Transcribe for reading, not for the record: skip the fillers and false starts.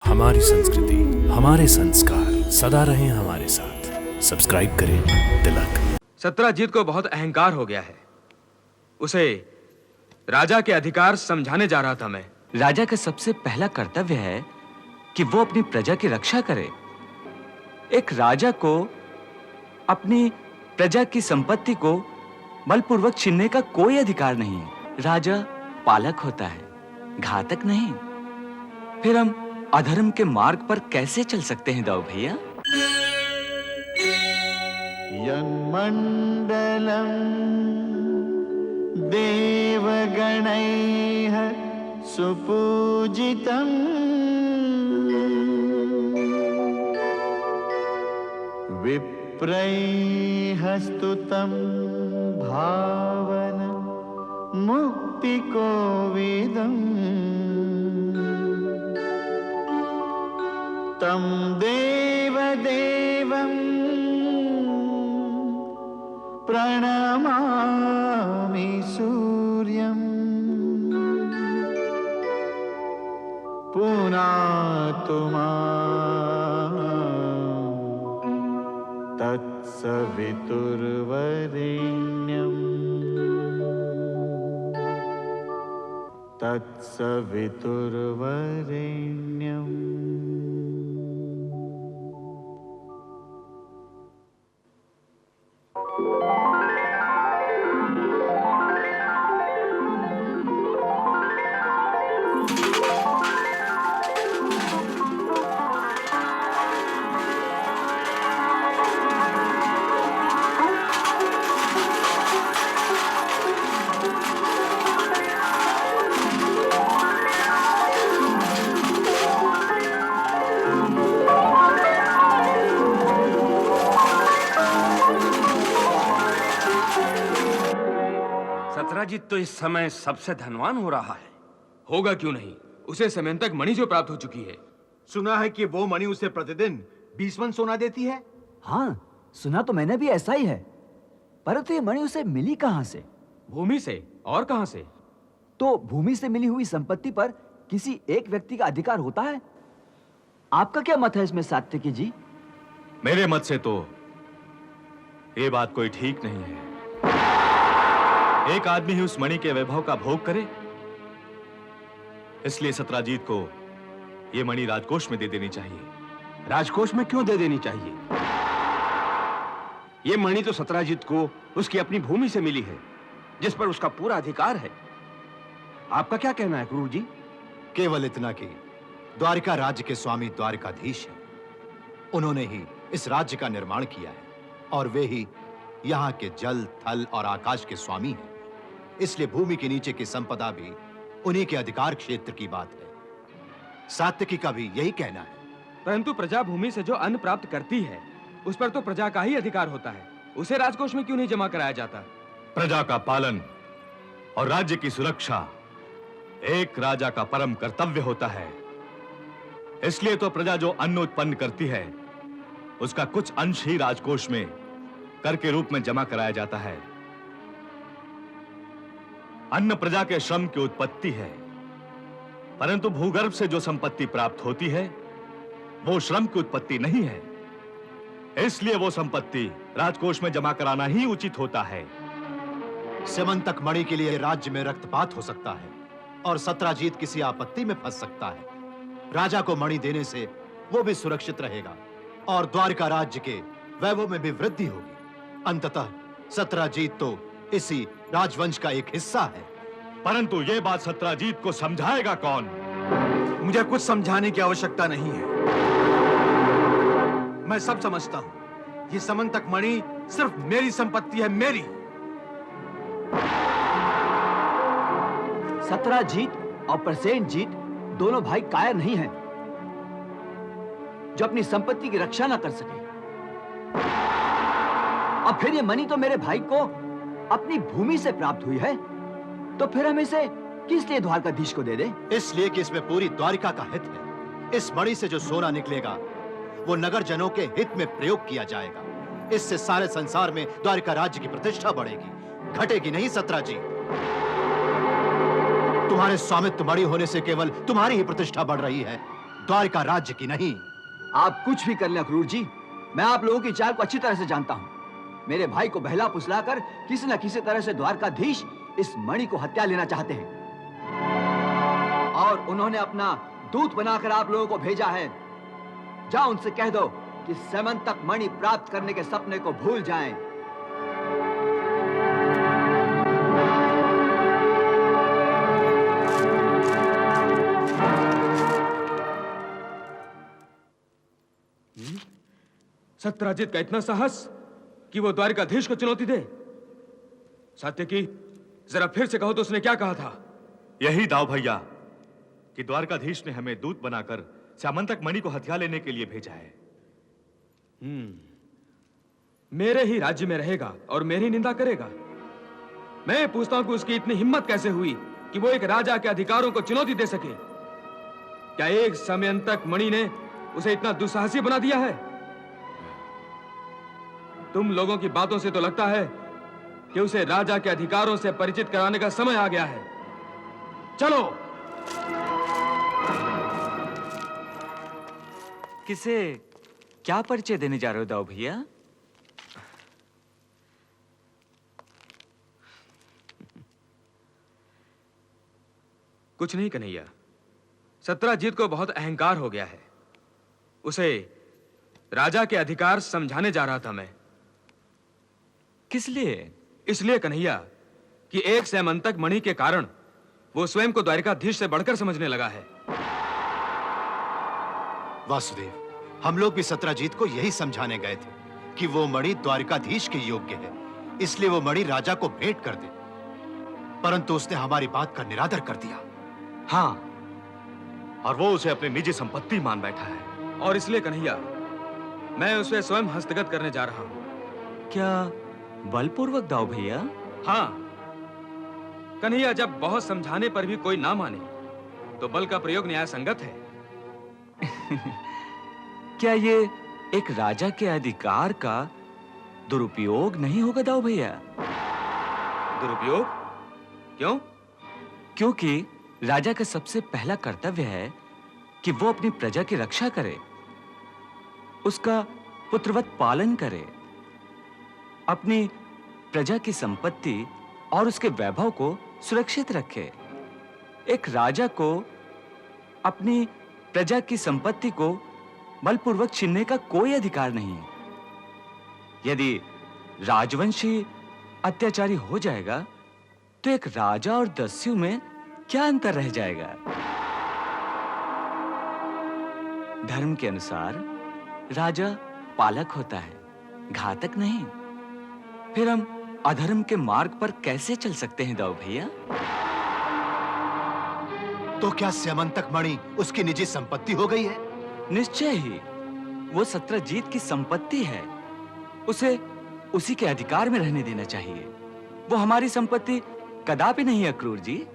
हमारी संस्कृति, हमारे संस्कार सदा रहें हमारे साथ। सब्सक्राइब करें तिलक। सत्राजीत को बहुत अहंकार हो गया है। उसे राजा के अधिकार समझाने जा रहा था मैं। राजा का सबसे पहला कर्तव्य है कि वो अपनी प्रजा की रक्षा करे। एक राजा को अपनी प्रजा की संपत्ति को बलपूर्वक छीनने का कोई अधिकार नहीं है। राजा पालक होता है, घातक नहीं। फिर हम अधर्म के मार्ग पर कैसे चल सकते हैं दाऊ भैया? यन्मण्डलं देवगणैः सुपूजितम् विप्रैः स्तुतं भावन मुक्तिकोविदम् तं देवदेवं प्रणमामि सूर्यम् पुनातु मां तत्सवितुर्वरेण्यम् तत्सवितुर्वरेण्यम्। सत्राजीत तो इस समय सबसे धनवान हो रहा है। होगा क्यों नहीं, उसे समयंतक मणि जो प्राप्त हो चुकी है। सुना है कि वो मणि उसे प्रतिदिन 20 मन सोना देती है। हाँ, सुना तो मैंने भी ऐसा ही है। परंतु ये मणि उसे मिली कहां से? भूमि से, और कहां से? तो भूमि से मिली हुई संपत्ति पर किसी एक व्यक्ति का अधिकार होता है। आपका क्या मत है इसमें सात्यकी जी? मेरे मत से तो ये बात कोई ठीक नहीं है। एक आदमी ही उस मणि के वैभव का भोग करे, इसलिए सत्राजीत को यह मणि राजकोष में दे देनी चाहिए। राजकोष में क्यों दे देनी चाहिए? ये मणि तो सत्राजीत को उसकी अपनी भूमि से मिली है, जिस पर उसका पूरा अधिकार है। आपका क्या कहना है क्रूर जी? केवल इतना कि द्वारिका राज्य के स्वामी द्वारिकाधीश हैं। उन्होंने ही इस राज्य का निर्माण किया है और वे ही यहाँ के जल, थल और आकाश के स्वामी हैं। इसलिए भूमि के नीचे की संपदा भी उन्हीं के अधिकार क्षेत्र की बात है। सात्यकी का भी यही कहना है। परंतु प्रजा भूमि से जो अन्न प्राप्त करती है, उस पर तो प्रजा का ही अधिकार होता है। उसे राजकोष में क्यों नहीं जमा कराया जाता? प्रजा का पालन और राज्य की सुरक्षा एक राजा का परम कर्तव्य होता है। इसलिए तो प्रजा जो अन्न उत्पन्न करती है, उसका कुछ अंश ही राजकोष में कर के रूप में जमा कराया जाता है। अन्न प्रजा के श्रम की उत्पत्ति है, परंतु भूगर्भ से जो संपत्ति प्राप्त होती है, वो श्रम की उत्पत्ति नहीं है। इसलिए वो संपत्ति राजकोष में जमा कराना ही उचित होता है। समंतक मणि के लिए राज्य में रक्तपात हो सकता है और सत्राजीत किसी आपत्ति में फंस सकता है। राजा को मणि देने से वो भी सुरक्षित रहेगा और द्वारिका राज्य के वैभव में भी वृद्धि होगी। अंततः सत्राजीत तो इसी राजवंश का एक हिस्सा है। परंतु ये बात सत्राजीत को समझाएगा कौन? मुझे कुछ समझाने की आवश्यकता नहीं है। मैं सब समझता हूं। ये समंतक मणि सिर्फ मेरी संपत्ति है, मेरी। सत्राजीत और प्रसेनजीत दोनों भाई कायर नहीं हैं, जो अपनी संपत्ति की रक्षा ना कर सके। अब फिर ये मणि तो मेरे भाई को अपनी भूमि से प्राप्त हुई है, तो फिर हम इसे किस लिए द्वारकाधीश को दे दे? इसलिए कि इसमें पूरी द्वारिका का हित है। इस मणि से जो सोना निकलेगा, वो नगर जनों के हित में प्रयोग किया जाएगा। इससे सारे संसार में द्वारिका राज्य की प्रतिष्ठा बढ़ेगी, घटेगी नहीं। सत्राजीत, तुम्हारे स्वामित्व मणि होने से केवल तुम्हारी ही प्रतिष्ठा बढ़ रही है। द्वारिका राज्य की नहीं। आप कुछ भी कर लें अक्रूर जी, मैं आप लोगों की चाल को अच्छी तरह से जानता हूं। मेरे भाई को बहला फुसलाकर किसी न किसी तरह से द्वारकाधीश इस मणि को हत्या लेना चाहते हैं, और उन्होंने अपना दूत बनाकर आप लोगों को भेजा है। जाओ उनसे कह दो कि समंतक मणि प्राप्त करने के सपने को भूल जाएं। सत्यराजित का इतना साहस कि वो द्वारिकाधीश को चुनौती दे। सात्यकी, जरा फिर से कहो तो उसने क्या कहा था? यही दाव भैया कि द्वारकाधीश ने हमें दूत बनाकर स्यामंतक मणि को हथिया लेने के लिए भेजा है। मेरे ही राज्य में रहेगा और मेरी निंदा करेगा। मैं पूछता हूं कि उसकी इतनी हिम्मत कैसे हुई कि वो एक राजा के अधिकारों को चुनौती दे सके? क्या एक समयंतक मणि ने उसे इतना दुस्साहसी बना दिया है? तुम लोगों की बातों से तो लगता है कि उसे राजा के अधिकारों से परिचित कराने का समय आ गया है। चलो। किसे क्या परिचय देने जा रहे हो दाऊ भैया? कुछ नहीं कन्हैया, सत्यराजीत को बहुत अहंकार हो गया है। उसे राजा के अधिकार समझाने जा रहा था मैं। किस लिए? इसलिए कन्हैया कि एक सैमंतक मणि के कारण वो स्वयं को द्वारिकाधीश से बढ़कर समझने लगा है। वासुदेव, हम लोग भी सत्यराजीत को यही समझाने गए थे कि वो मणि द्वारिकाधीश के योग्य है, इसलिए वो मणि राजा को भेंट कर दे, परंतु उसने हमारी बात का निरादर कर दिया। हाँ, और वो उसे अपनी निजी संपत्ति मान बैठा है। और इसलिए कन्हैया मैं उसे स्वयं हस्तगत करने जा रहा हूं। क्या बलपूर्वक दाऊ भैया? हाँ कन्हैया, जब बहुत समझाने पर भी कोई ना माने तो बल का प्रयोग न्याय संगत है। क्या ये एक राजा के अधिकार का दुरुपयोग नहीं होगा दाऊ भैया? दुरुपयोग? क्यों? क्योंकि राजा का सबसे पहला कर्तव्य है कि वो अपनी प्रजा की रक्षा करे, उसका पुत्रवत पालन करे, अपनी प्रजा की संपत्ति और उसके वैभव को सुरक्षित रखे। एक राजा को अपनी प्रजा की संपत्ति को बलपूर्वक छीनने का कोई अधिकार नहीं है। यदि राजवंशी अत्याचारी हो जाएगा तो एक राजा और दस्यु में क्या अंतर रह जाएगा? धर्म के अनुसार राजा पालक होता है, घातक नहीं। फिर हम अधर्म के मार्ग पर कैसे चल सकते हैं दाऊ भैया? तो क्या स्यमंतक मणि उसकी निजी संपत्ति हो गई है? निश्चय ही, वो सत्यजीत की संपत्ति है। उसे उसी के अधिकार में रहने देना चाहिए। वो हमारी संपत्ति कदापि नहीं, अक्रूर जी।